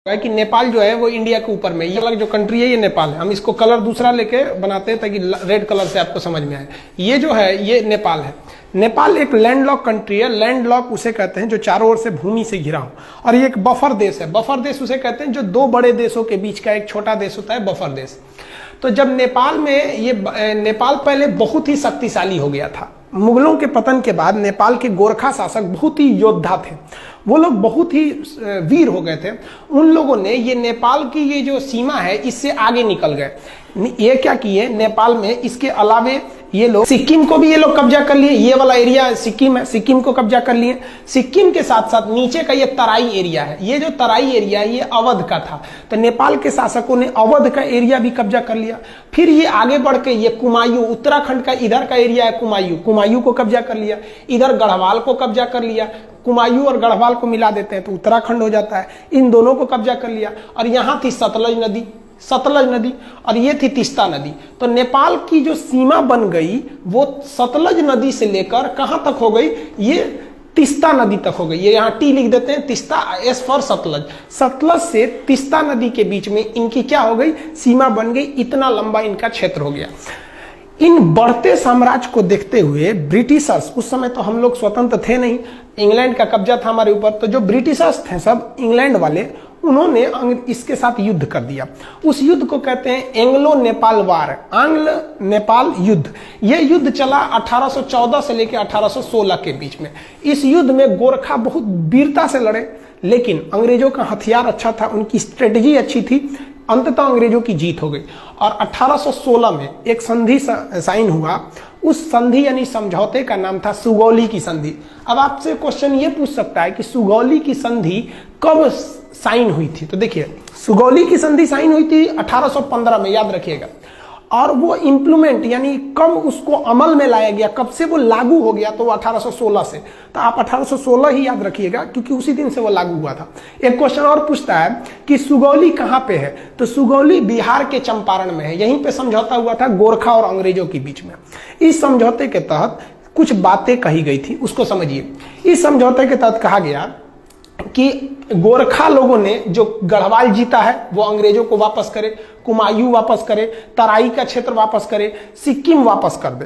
है कि नेपाल जो है वो इंडिया के ऊपर में, ये अलग जो कंट्री है ये नेपाल है। हम इसको कलर दूसरा लेके बनाते हैं ताकि रेड कलर से आपको समझ में आए। ये जो है ये नेपाल है। नेपाल एक लैंडलॉक कंट्री है। लैंडलॉक उसे कहते हैं जो चारों ओर से भूमि से घिरा हो, और ये एक बफर देश है। बफर देश उसे कहते हैं जो दो बड़े देशों के बीच का एक छोटा देश होता है, बफर देश। तो जब नेपाल में नेपाल पहले बहुत ही शक्तिशाली हो गया था। मुगलों के पतन के बाद नेपाल के गोरखा शासक बहुत ही योद्धा थे, वो लोग बहुत ही वीर हो गए थे। उन लोगों ने ये नेपाल की ये जो सीमा है इससे आगे निकल गए। ये क्या किए, नेपाल में इसके अलावे ये लोग सिक्किम को भी ये लोग कब्जा कर लिए। ये वाला एरिया सिक्किम है, सिक्किम को कब्जा कर लिए। सिक्किम के साथ साथ नीचे का ये तराई एरिया है, ये जो तराई एरिया है ये अवध का था। तो नेपाल के शासकों ने अवध का एरिया भी कब्जा कर लिया। फिर ये आगे बढ़ के ये कुमायूं, उत्तराखंड का इधर का एरिया है कुमायूं, कुमायूं को कब्जा कर लिया। इधर गढ़वाल को कब्जा कर लिया। कुमायूं और गढ़वाल को मिला देते हैं तो उत्तराखंड हो जाता है। इन दोनों को कब्जा कर लिया। और यहाँ थी सतलज नदी और ये थी तीस्ता नदी। तो नेपाल की जो सीमा बन गई वो सतलज नदी से लेकर कहां तक हो गई, ये तीस्ता नदी तक हो गई। ये यहाँ टी लिख देते हैं, तीस्ता, एस फॉर सतलज। सतलज से तीस्ता नदी के बीच में इनकी क्या हो गई, सीमा बन गई। इतना लंबा इनका क्षेत्र हो गया। इन बढ़ते साम्राज्य को देखते हुए ब्रिटिशर्स, उस समय तो हम लोग स्वतंत्र थे नहीं, इंग्लैंड का कब्जा था हमारे ऊपर, तो जो ब्रिटिशर्स थे सब इंग्लैंड वाले, उन्होंने इसके साथ युद्ध कर दिया। उस युद्ध को कहते हैं एंग्लो नेपाल वार, आंग्ल नेपाल युद्ध। यह युद्ध चला 1814 से लेकर 1816 के बीच में। इस युद्ध में गोरखा बहुत वीरता से लड़े, लेकिन अंग्रेजों का हथियार अच्छा था, उनकी स्ट्रेटजी अच्छी थी। अंततः अंग्रेजों की जीत हो गई और 1816 में एक संधि साइन हुआ। उस संधि यानी समझौते का नाम था सुगौली की संधि। अब आपसे क्वेश्चन ये पूछ सकता है कि सुगौली की संधि कब साइन हुई थी। तो देखिए, सुगौली की संधि साइन हुई थी 1815 में, याद रखिएगा। और वो इम्प्लीमेंट यानी कब उसको अमल में लाया गया, कब से वो लागू हो गया, तो 1816 से। तो आप 1816 ही याद रखिएगा क्योंकि उसी दिन से वो लागू हुआ था। एक क्वेश्चन और पूछता है कि सुगौली कहां पे है, तो सुगौली बिहार के चंपारण में है। यहीं पे समझौता हुआ था गोरखा और अंग्रेजों के बीच में। इस समझौते के तहत कुछ बातें कही गई थी, उसको समझिए। इस समझौते के तहत कहा गया कि गोरखा लोगों ने जो गढ़वाल जीता है वो अंग्रेजों को वापस करे, कुमायूं वापस करे, तराई का क्षेत्र वापस करे, सिक्किम वापस कर दे।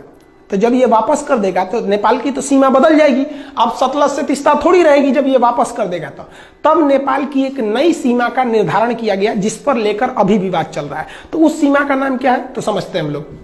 तो जब ये वापस कर देगा तो नेपाल की तो सीमा बदल जाएगी। अब सतलज से तीस्ता थोड़ी रहेगी जब ये वापस कर देगा तो। तब नेपाल की एक नई सीमा का निर्धारण किया गया जिस पर लेकर अभी विवाद चल रहा है। तो उस सीमा का नाम क्या है, तो समझते हैं हम लोग।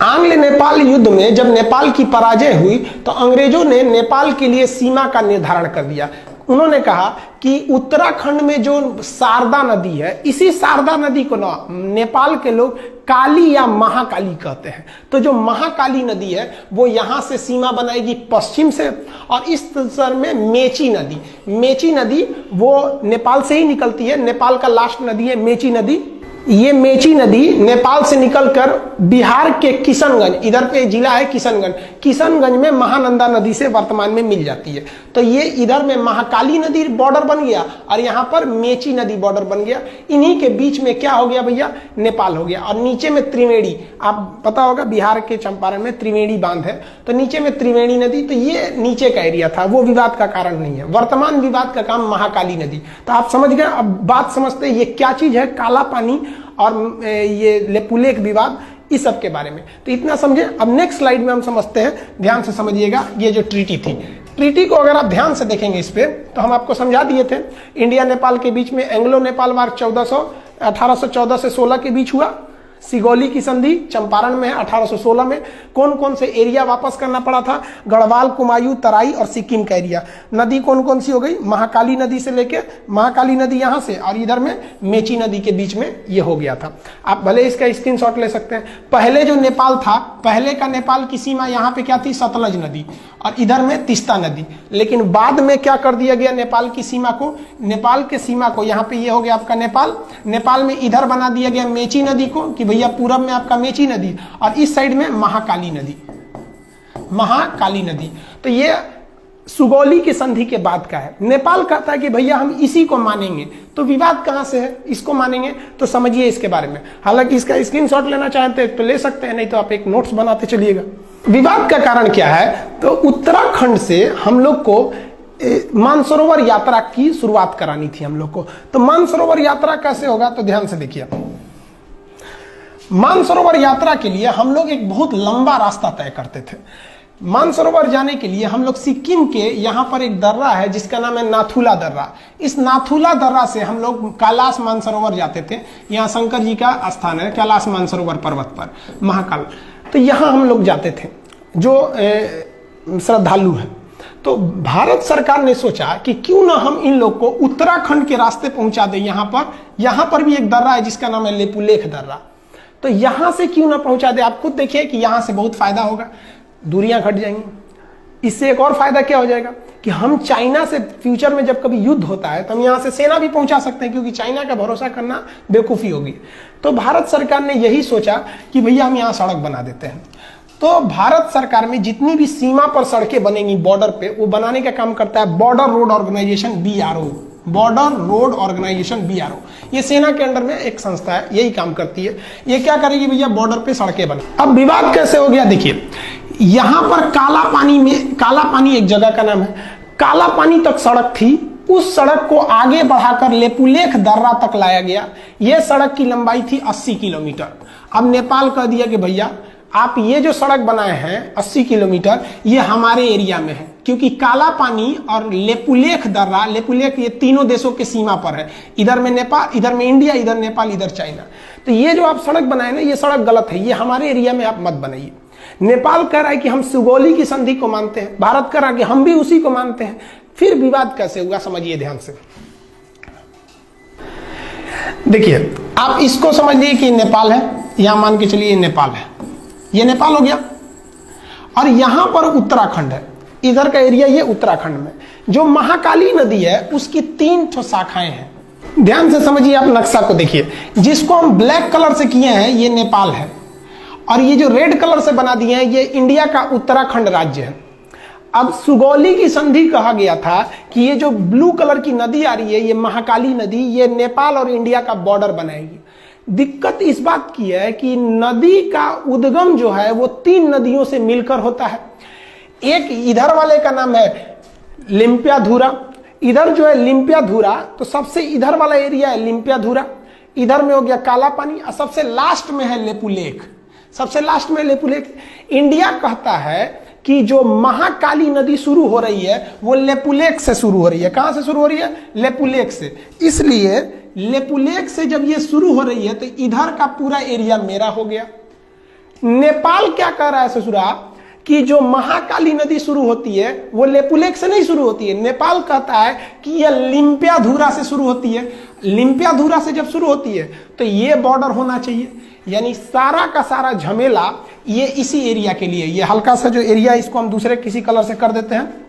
आंग्ल नेपाल युद्ध में जब नेपाल की पराजय हुई तो अंग्रेजों ने नेपाल के लिए सीमा का निर्धारण कर दिया। उन्होंने कहा कि उत्तराखंड में जो शारदा नदी है, इसी शारदा नदी को ना नेपाल के लोग काली या महाकाली कहते हैं। तो जो महाकाली नदी है वो यहां से सीमा बनाएगी पश्चिम से, और इस तरह में मेची नदी वो नेपाल से ही निकलती है। नेपाल का लास्ट नदी है मेची नदी। ये मेची नदी नेपाल से निकलकर बिहार के किशनगंज, इधर पे जिला है किशनगंज में महानंदा नदी से वर्तमान में मिल जाती है। तो ये इधर में महाकाली नदी बॉर्डर बन गया और यहाँ पर मेची नदी बॉर्डर बन गया। इन्हीं के बीच में क्या हो गया भैया, नेपाल हो गया। और नीचे में त्रिवेणी, आप पता होगा बिहार के चंपारण में त्रिवेणी बांध है, तो नीचे में त्रिवेणी नदी। तो ये नीचे का एरिया था, वो विवाद का कारण नहीं है। वर्तमान विवाद का काम महाकाली नदी। तो आप समझ गए। अब बात समझते हैं ये क्या चीज है, काला पानी और ये लेपुलेख विवाद, इस सब के बारे में। तो इतना समझे। अब नेक्स्ट स्लाइड में हम समझते हैं, ध्यान से समझिएगा। ये जो ट्रीटी थी, ट्रीटी को अगर आप ध्यान से देखेंगे इस पे, तो हम आपको समझा दिए थे। इंडिया नेपाल के बीच में एंग्लो नेपाल वार 1814 से 16 के बीच हुआ। सिगौली की संधि चंपारण में है 1816 में। कौन कौन से एरिया वापस करना पड़ा था, गढ़वाल, कुमायूं, तराई और सिक्किम का एरिया। नदी कौन कौन सी हो गई, महाकाली नदी से लेके, महाकाली नदी यहां से और इधर में मेची नदी के बीच में ये हो गया था। आप भले इसका स्क्रीनशॉट ले सकते हैं। पहले जो नेपाल था, पहले का नेपाल की सीमा यहाँ पे क्या थी, सतलज नदी, और इधर में तीस्ता नदी। लेकिन बाद में क्या कर दिया गया, नेपाल की सीमा को यहाँ पे ये हो गया आपका नेपाल में इधर बना दिया गया मेची नदी को, कि भैया पूरब में आपका मेची नदी और इस साइड में महाकाली नदी। तो ये सुगौली की संधि के बाद का है। नेपाल कहता है कि भैया हम इसी को मानेंगे। तो विवाद कहां से है, इसको मानेंगे। तो समझिए इसके बारे में। हालांकि इसका स्क्रीनशॉट लेना चाहते हैं तो ले सकते हैं, नहीं तो आप एक नोट्स बनाते चलिएगा। विवाद का कारण क्या है, तो उत्तराखंड से हम लोग को मानसरोवर यात्रा की शुरुआत करानी थी हम लोग को। तो मानसरोवर यात्रा कैसे होगा, तो ध्यान से देखिए। मानसरोवर यात्रा के लिए हम लोग एक बहुत लंबा रास्ता तय करते थे। मानसरोवर जाने के लिए हम लोग सिक्किम के यहाँ पर एक दर्रा है जिसका नाम है नाथुला दर्रा। इस नाथुला दर्रा से हम लोग कैलाश मानसरोवर जाते थे। यहाँ शंकर जी का स्थान है कैलाश मानसरोवर पर्वत पर, महाकाल। तो यहाँ हम लोग जाते थे जो श्रद्धालु हैं। तो भारत सरकार ने सोचा कि क्यों ना हम इन लोग को उत्तराखंड के रास्ते पहुंचा दें। यहाँ पर भी एक दर्रा है जिसका नाम है लेपुलेख दर्रा। तो यहां से क्यों ना पहुंचा दे। आप खुद देखिए कि यहां से बहुत फायदा होगा, दूरियां घट जाएंगी। इससे एक और फायदा क्या हो जाएगा कि हम चाइना से फ्यूचर में जब कभी युद्ध होता है तो हम यहां से सेना भी पहुंचा सकते हैं, क्योंकि चाइना का भरोसा करना बेवकूफी होगी। तो भारत सरकार ने यही सोचा कि भैया हम यहां सड़क बना देते हैं। तो भारत सरकार में जितनी भी सीमा पर सड़कें बनेंगी बॉर्डर पे, वो बनाने का काम करता है border road organisation, BRO, border road organisation, BRO। ये सेना के अंडर में एक संस्था है, यही काम करती है। ये क्या करेगी भैया, बॉर्डर पे सड़कें बना। अब विवाद कैसे हो गया देखिए, यहां पर काला पानी एक जगह का नाम है, काला पानी तक सड़क थी। उस सड़क को आगे बढ़ाकर लेपुलेख दर्रा तक लाया गया। यह सड़क की लंबाई थी 80 किलोमीटर। अब नेपाल कह दिया कि भैया आप ये जो सड़क बनाए हैं 80 किलोमीटर, ये हमारे एरिया में है, क्योंकि काला पानी और लेपुलेख दर्रा, लेपुलेख ये तीनों देशों के सीमा पर है। इधर में नेपाल, इधर में इंडिया, इधर नेपाल, इधर चाइना। तो ये जो आप सड़क बनाए ना, ये सड़क गलत है, ये हमारे एरिया में आप मत बनाइए। नेपाल कह रहा है कि हम सुगौली की संधि को मानते हैं, भारत कह रहा है कि हम भी उसी को मानते हैं। फिर विवाद कैसे हुआ समझिए ध्यान से। देखिए आप इसको समझ लीजिए कि नेपाल है, यहां मान के चलिए नेपाल है, ये नेपाल हो गया, और यहां पर उत्तराखंड है, इधर का एरिया ये उत्तराखंड में। जो महाकाली नदी है उसकी 3 शाखाएं हैं। ध्यान से समझिए, आप नक्शा को देखिए, जिसको हम ब्लैक कलर से किए हैं ये नेपाल है, और ये जो रेड कलर से बना दिए हैं ये इंडिया का उत्तराखंड राज्य है। अब सुगौली की संधि कहा गया था कि ये जो ब्लू कलर की नदी आ रही है, ये महाकाली नदी, ये नेपाल और इंडिया का बॉर्डर बनाएगी। दिक्कत इस बात की है कि नदी का उद्गम जो है वो 3 नदियों से मिलकर होता है। एक इधर वाले का नाम है लिम्पियाधुरा, इधर जो है लिम्पियाधुरा, तो सबसे इधर वाला एरिया है लिम्पियाधुरा, इधर में हो गया काला पानी, और सबसे लास्ट में है लेपुलेख, सबसे लास्ट में लेपुलेख। इंडिया कहता है कि जो महाकाली नदी शुरू हो रही है वो लेपुलेख से शुरू हो रही है। कहां से शुरू हो रही है, लेपुलेख से। इसलिए लेपुलेख से जब ये शुरू हो रही है तो इधर का पूरा एरिया मेरा हो गया। नेपाल क्या कह रहा है ससुरा कि जो महाकाली नदी शुरू होती है वो लेपुलेख से नहीं शुरू होती है। नेपाल कहता है कि यह लिम्पियाधुरा से शुरू होती है। लिम्पियाधुरा से जब शुरू होती है तो ये बॉर्डर होना चाहिए। यानी सारा का सारा झमेला ये इसी एरिया के लिए। ये हल्का सा जो एरिया इसको हम दूसरे किसी कलर से कर देते हैं,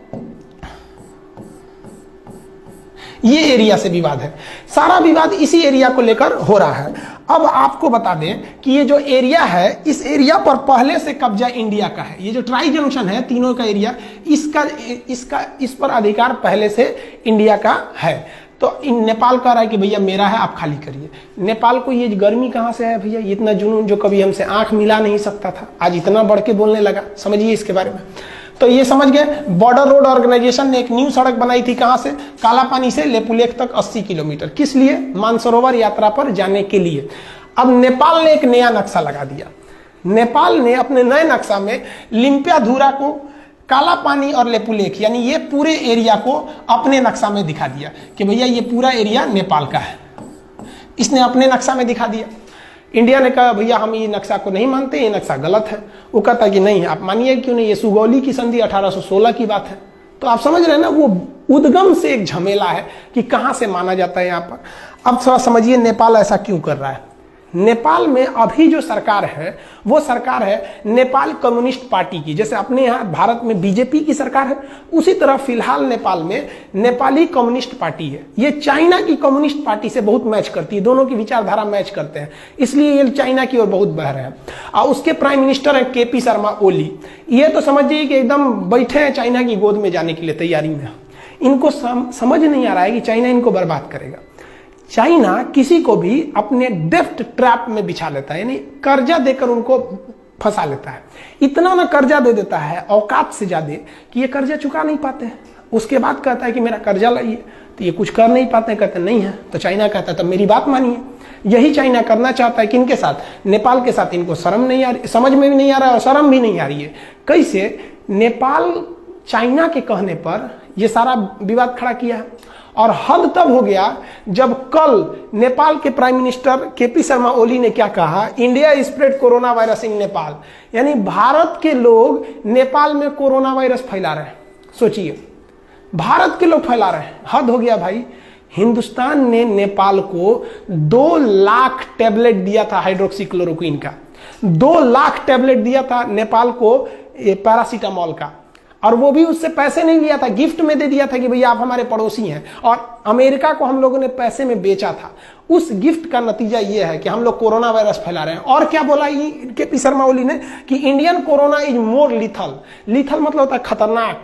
ये एरिया से विवाद है। सारा विवाद इसी एरिया को लेकर हो रहा है। अब आपको बता दें कि ये जो एरिया है, इस एरिया पर पहले से कब्जा इंडिया का है। ये जो ट्राई जंक्शन है तीनों का एरिया, इस पर अधिकार पहले से इंडिया का है। तो नेपाल कह रहा है कि भैया मेरा है, आप खाली करिए। नेपाल को ये गर्मी कहां से है भैया, इतना जुनून जो कभी हमसे आंख मिला नहीं सकता था, आज इतना बढ़ के बोलने लगा। समझिए इसके बारे में। तो ये समझ गए, बॉर्डर रोड ऑर्गेनाइजेशन ने एक न्यू सड़क बनाई थी, कहां से, काला पानी से लेपुलेख तक 80 किलोमीटर। किस लिए, मानसरोवर यात्रा पर जाने के लिए। अब नेपाल ने एक नया नक्शा लगा दिया। नेपाल ने अपने नए नक्शा में लिम्पियाधुरा को, काला पानी और लेपुलेख, यानी ये पूरे एरिया को अपने नक्शा में दिखा दिया कि भैया ये पूरा एरिया नेपाल का है। इसने अपने नक्शा में दिखा दिया। इंडिया ने कहा भैया हम ये नक्शा को नहीं मानते, ये नक्शा गलत है। वो कहता कि नहीं, आप मानिए क्यों नहीं, ये सुगौली की संधि 1816 की बात है। तो आप समझ रहे हैं ना, वो उद्गम से एक झमेला है कि कहां से माना जाता है यहाँ पर। अब थोड़ा समझिए नेपाल ऐसा क्यों कर रहा है। नेपाल में अभी जो सरकार है वो सरकार है नेपाल कम्युनिस्ट पार्टी की। जैसे अपने यहाँ भारत में बीजेपी की सरकार है, उसी तरह फिलहाल नेपाल में नेपाली कम्युनिस्ट पार्टी है। ये चाइना की कम्युनिस्ट पार्टी से बहुत मैच करती है, दोनों की विचारधारा मैच करते हैं, इसलिए ये चाइना की ओर बहुत बह रहे हैं। और उसके प्राइम मिनिस्टर हैं KP शर्मा ओली। ये तो समझिए कि एकदम बैठे हैं चाइना की गोद में जाने के लिए तैयारी में। इनको समझ नहीं आ रहा है कि चाइना इनको बर्बाद करेगा। चाइना किसी को भी अपने डेफ्ट ट्रैप में बिछा लेता है, यानी कर्जा देकर उनको फंसा लेता है। इतना ना कर्जा दे देता है औकात से ज्यादा कि ये कर्जा चुका नहीं पाते हैं। उसके बाद कहता है कि मेरा कर्जा लाइए, तो ये कुछ कर नहीं पाते, कहते नहीं है। तो चाइना कहता है तब मेरी बात मानिए। यही चाइना करना चाहता है किनके साथ? नेपाल के साथ। इनको शर्म नहीं आ रही, समझ में भी नहीं आ रहा है और शर्म भी नहीं आ रही है। कैसे? नेपाल चाइना के कहने पर ये सारा विवाद खड़ा किया है। और हद तब हो गया जब कल नेपाल के prime minister KP Sharma Oli ने क्या कहा, India spread corona virus in Nepal, यानी भारत के लोग नेपाल में कोरोना वायरस फैला रहे हैं। सोचिए, भारत के लोग फैला रहे हैं, हद हो गया भाई। हिंदुस्तान ने नेपाल को 2 लाख टैबलेट दिया था हाइड्रोक्सीक्लोरोक्विन का, 2 लाख टैबलेट दिया था नेपाल को पैरासीटामोल का, और वो भी उससे पैसे नहीं लिया था, गिफ्ट में दे दिया था कि भैया आप हमारे पड़ोसी हैं। और अमेरिका को हम लोगों ने पैसे में बेचा था। उस गिफ्ट का नतीजा ये है कि हम लोग कोरोना वायरस फैला रहे हैं। और क्या बोला केपी शर्मा ओली ने कि Indian corona is more lethal. Lethal मतलब होता है खतरनाक।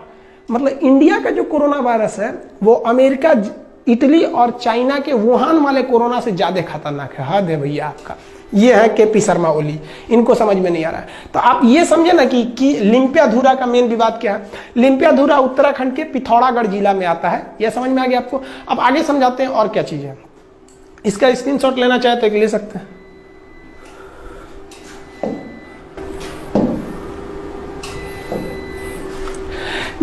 मतलब इंडिया का जो कोरोना वायरस है वो अमेरिका, इटली और चाइना के वुहान वाले कोरोना से ज्यादा खतरनाक है। हद है भैया आपका। ये है केपी शर्मा ओली, इनको समझ में नहीं आ रहा है। तो आप ये समझे ना कि लिम्पियाधुरा का मेन विवाद क्या है। लिम्पियाधुरा उत्तराखंड के पिथौरागढ़ जिला में आता है। यह समझ में आ गया आपको। अब आगे समझाते हैं और क्या चीज है। इसका स्क्रीनशॉट लेना चाहे तो ले सकते हैं।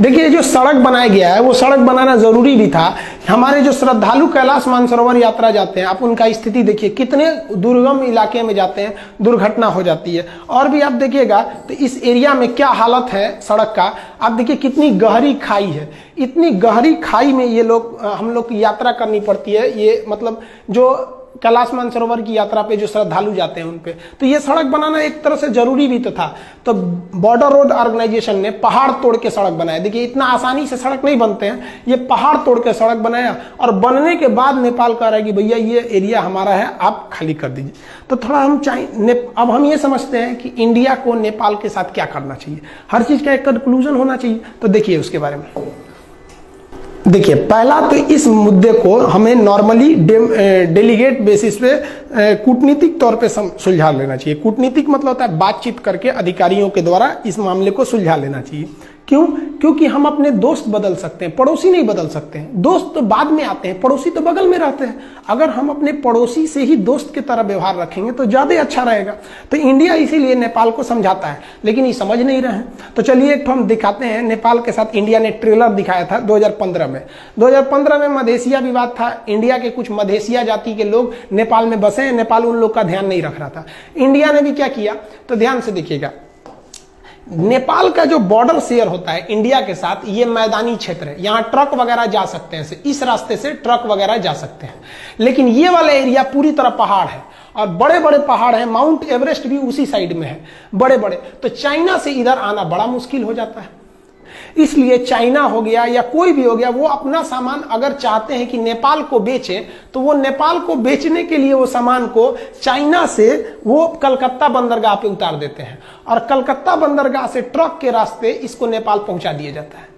देखिए, जो सड़क बनाया गया है वो सड़क बनाना जरूरी भी था। हमारे जो श्रद्धालु कैलाश मानसरोवर यात्रा जाते हैं, आप उनका स्थिति देखिए, कितने दुर्गम इलाके में जाते हैं, दुर्घटना हो जाती है। और भी आप देखिएगा तो इस एरिया में क्या हालत है सड़क का। आप देखिए कितनी गहरी खाई है। इतनी गहरी खाई में ये लोग, हम लोग की यात्रा करनी पड़ती है। ये मतलब जो कैलाश मानसरोवर की यात्रा पे जो श्रद्धालु जाते हैं उन पे, तो ये सड़क बनाना एक तरह से जरूरी भी तो था। तो बॉर्डर रोड ऑर्गेनाइजेशन ने पहाड़ तोड़ के सड़क बनाया। देखिए, इतना आसानी से सड़क नहीं बनते हैं। ये पहाड़ तोड़ के सड़क बनाया और बनने के बाद नेपाल कह रहा है कि भैया ये एरिया हमारा है, आप खाली कर दीजिए। तो थोड़ा हम अब हम ये समझते हैं कि इंडिया को नेपाल के साथ क्या करना चाहिए। हर चीज का एक कंक्लूजन होना चाहिए। तो देखिए उसके बारे में। देखिए, पहला तो इस मुद्दे को हमें नॉर्मली डेलीगेट बेसिस पे कूटनीतिक तौर पे सुलझा लेना चाहिए। कूटनीतिक मतलब होता है बातचीत करके अधिकारियों के द्वारा इस मामले को सुलझा लेना चाहिए। क्यों? क्योंकि हम अपने दोस्त बदल सकते हैं, पड़ोसी नहीं बदल सकते हैं। दोस्त तो बाद में आते हैं, पड़ोसी तो बगल में रहते हैं। अगर हम अपने पड़ोसी से ही दोस्त की तरह व्यवहार रखेंगे तो ज्यादा अच्छा रहेगा। तो इंडिया इसीलिए नेपाल को समझाता है, लेकिन ये समझ नहीं रहे हैं। तो चलिए एक हम दिखाते हैं। नेपाल के साथ इंडिया ने ट्रेलर दिखाया था 2015 में। 2015 में मधेसिया विवाद था। इंडिया के कुछ मधेसिया जाति के लोग नेपाल में बसे हैं, नेपाल उन लोग का ध्यान नहीं रख रहा था। इंडिया ने भी क्या किया, तो ध्यान से देखिएगा। नेपाल का जो बॉर्डर शेयर होता है इंडिया के साथ, ये मैदानी क्षेत्र है। यहाँ ट्रक वगैरह जा सकते हैं, इस रास्ते से ट्रक वगैरह जा सकते हैं। लेकिन ये वाला एरिया पूरी तरह पहाड़ है और बड़े बड़े पहाड़ हैं। माउंट एवरेस्ट भी उसी साइड में है, बड़े बड़े। तो चाइना से इधर आना बड़ा मुश्किल हो जाता है। इसलिए चाइना हो गया या कोई भी हो गया, वो अपना सामान अगर चाहते हैं कि नेपाल को बेचे, तो वो नेपाल को बेचने के लिए वो सामान को चाइना से वो कलकत्ता बंदरगाह पे उतार देते हैं और कलकत्ता बंदरगाह से ट्रक के रास्ते इसको नेपाल पहुंचा दिया जाता है।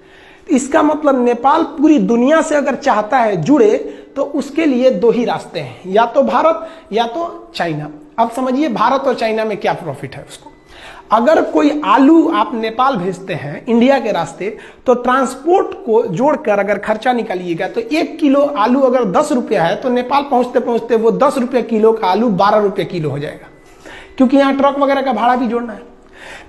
इसका मतलब नेपाल पूरी दुनिया से अगर चाहता है जुड़े तो उसके लिए 2 ही रास्ते हैं, या तो भारत या तो चाइना। अब समझिए भारत और चाइना में क्या प्रॉफिट है उसको। अगर कोई आलू आप नेपाल भेजते हैं इंडिया के रास्ते, तो ट्रांसपोर्ट को जोड़कर अगर खर्चा निकालिएगा तो 1 किलो आलू अगर 10 रुपया है, तो नेपाल पहुंचते पहुंचते वो 10 रुपये किलो का आलू 12 रुपये किलो हो जाएगा, क्योंकि यहाँ ट्रक वगैरह का भाड़ा भी जोड़ना है।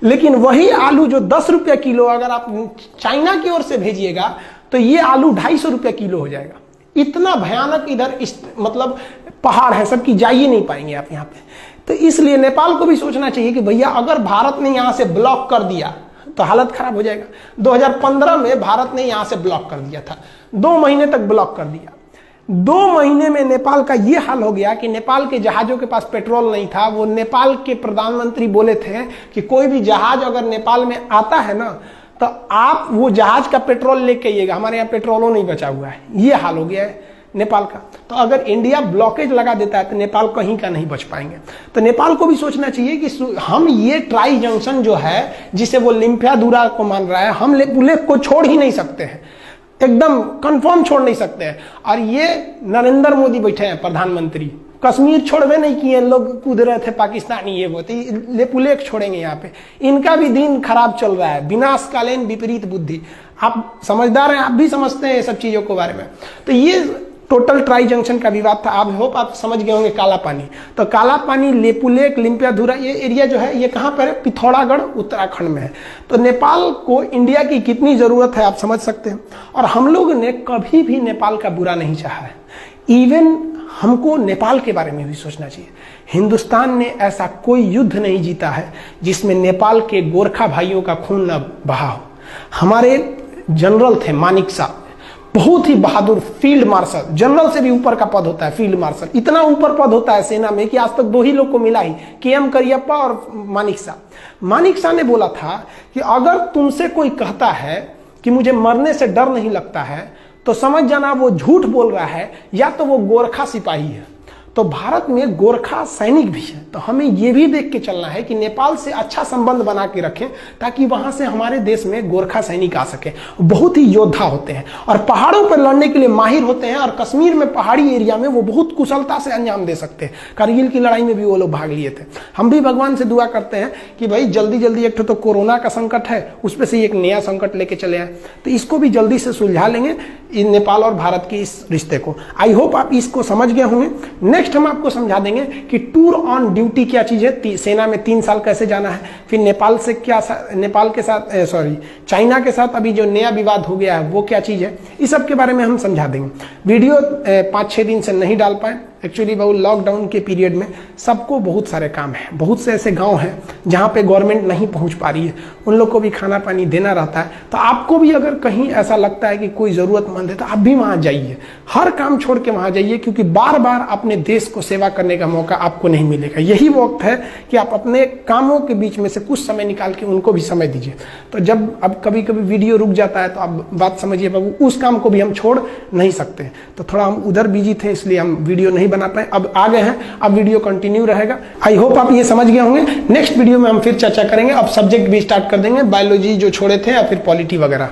लेकिन वही आलू जो 10 रुपये किलो अगर आप चाइना की ओर से भेजिएगा तो ये आलू 250 रुपये किलो हो जाएगा। इतना भयानक इधर मतलब पहाड़ है, सबकी जा ही नहीं पाएंगे आप यहाँ पे। तो इसलिए नेपाल को भी सोचना चाहिए कि भैया अगर भारत ने यहां से ब्लॉक कर दिया तो हालत खराब हो जाएगा। 2015 में भारत ने यहां से ब्लॉक कर दिया था, 2 महीने तक ब्लॉक कर दिया। 2 महीने में नेपाल का यह हाल हो गया कि नेपाल के जहाजों के पास पेट्रोल नहीं था। वो नेपाल के प्रधानमंत्री बोले थे कि कोई भी जहाज अगर नेपाल में आता है ना, तो आप वो जहाज का पेट्रोल लेके आइएगा, हमारे यहाँ पेट्रोलों नहीं बचा हुआ है। ये हाल हो गया है नेपाल का। तो अगर इंडिया ब्लॉकेज लगा देता है तो नेपाल कहीं का नहीं बच पाएंगे। तो नेपाल को भी सोचना चाहिए कि हम ये ट्राई जंक्शन जो है, जिसे वो लिम्पियाधुरा को मान रहा है, हम लेक को छोड़ ही नहीं सकते हैं, एकदम कंफर्म छोड़ नहीं सकते हैं। और ये नरेंद्र मोदी बैठे हैं प्रधानमंत्री, कश्मीर छोड़वे नहीं किए, लोग कूद रहे थे पाकिस्तानी, ये वो तो लेपुलेख छोड़ेंगे यहाँ पे। इनका भी दिन खराब चल रहा है, विनाशकालीन विपरीत बुद्धि। आप समझदार हैं, आप भी समझते हैं ये सब चीजों के बारे में। तो ये टोटल ट्राई जंक्शन का विवाद था। आप होप आप समझ गए होंगे काला पानी। तो काला पानी, लेपुलेख, लिम्पियाधुरा, ये एरिया जो है ये कहाँ पर है? पिथौरागढ़ उत्तराखंड में है। तो नेपाल को इंडिया की कितनी जरूरत है आप समझ सकते हैं। और हम लोग ने कभी भी नेपाल का बुरा नहीं चाहा है। इवन हमको नेपाल के बारे में भी सोचना चाहिए। हिंदुस्तान ने ऐसा कोई युद्ध नहीं जीता है जिसमें नेपाल के गोरखा भाइयों का खून न बहा हो। हमारे जनरल थे मानिक साहब, बहुत ही बहादुर फील्ड मार्शल, जनरल से भी ऊपर का पद होता है फील्ड मार्शल। इतना ऊपर पद होता है सेना में कि आज तक 2 ही लोग को मिला ही, KM करियप्पा और मानिक साहब। मानिक साहब ने बोला था कि अगर तुमसे कोई कहता है कि मुझे मरने से डर नहीं लगता है तो समझ जाना वो झूठ बोल रहा है, या तो वो गोरखा सिपाही है। तो भारत में गोरखा सैनिक भी है। तो हमें ये भी देख के चलना है कि नेपाल से अच्छा संबंध बना के रखें ताकि वहां से हमारे देश में गोरखा सैनिक आ सके। बहुत ही योद्धा होते हैं और पहाड़ों पर लड़ने के लिए माहिर होते हैं। और कश्मीर में पहाड़ी एरिया में वो बहुत कुशलता से अंजाम दे सकते हैं। कारगिल की लड़ाई में भी वो लोग भाग लिए थे। हम भी भगवान से दुआ करते हैं कि भाई जल्दी जल्दी, एक तो कोरोना का संकट है, उस पर से एक नया संकट लेके चले आए, तो इसको भी जल्दी से सुलझा लेंगे नेपाल और भारत के इस रिश्ते को। आई होप आप इसको समझ गए होंगे। नेक्स्ट हम आपको समझा देंगे कि टूर ऑन ड्यूटी क्या चीज है, सेना में 3 साल कैसे जाना है, फिर नेपाल से क्या, नेपाल के साथ चाइना के साथ अभी जो नया विवाद हो गया है वो क्या चीज है, इस सब के बारे में हम समझा देंगे। वीडियो 5-6 दिन से नहीं डाल पाए एक्चुअली, बहुत लॉकडाउन के पीरियड में सबको बहुत सारे काम है। बहुत से ऐसे गांव हैं जहां पे गवर्नमेंट नहीं पहुंच पा रही है, उन लोग को भी खाना पानी देना रहता है। तो आपको भी अगर कहीं ऐसा लगता है कि कोई जरूरतमंद है तो आप भी वहां जाइए, हर काम छोड़ के वहां जाइए, क्योंकि बार बार अपने देश को सेवा करने का मौका आपको नहीं मिलेगा। यही वक्त है कि आप अपने कामों के बीच में से कुछ समय निकाल के उनको भी समय दीजिए। तो जब अब कभी कभी वीडियो रुक जाता है तो आप बात समझिए बाबू, उस काम को भी हम छोड़ नहीं सकते। तो थोड़ा हम उधर बिजी थे इसलिए हम वीडियो नहीं बना पाए, अब आ गए हैं, अब वीडियो कंटिन्यू रहेगा। आई होप आप ये समझ गए होंगे। नेक्स्ट वीडियो में हम फिर चर्चा करेंगे, अब सब्जेक्ट भी स्टार्ट कर देंगे, बायोलॉजी जो छोड़े थे या फिर पॉलिटी वगैरह।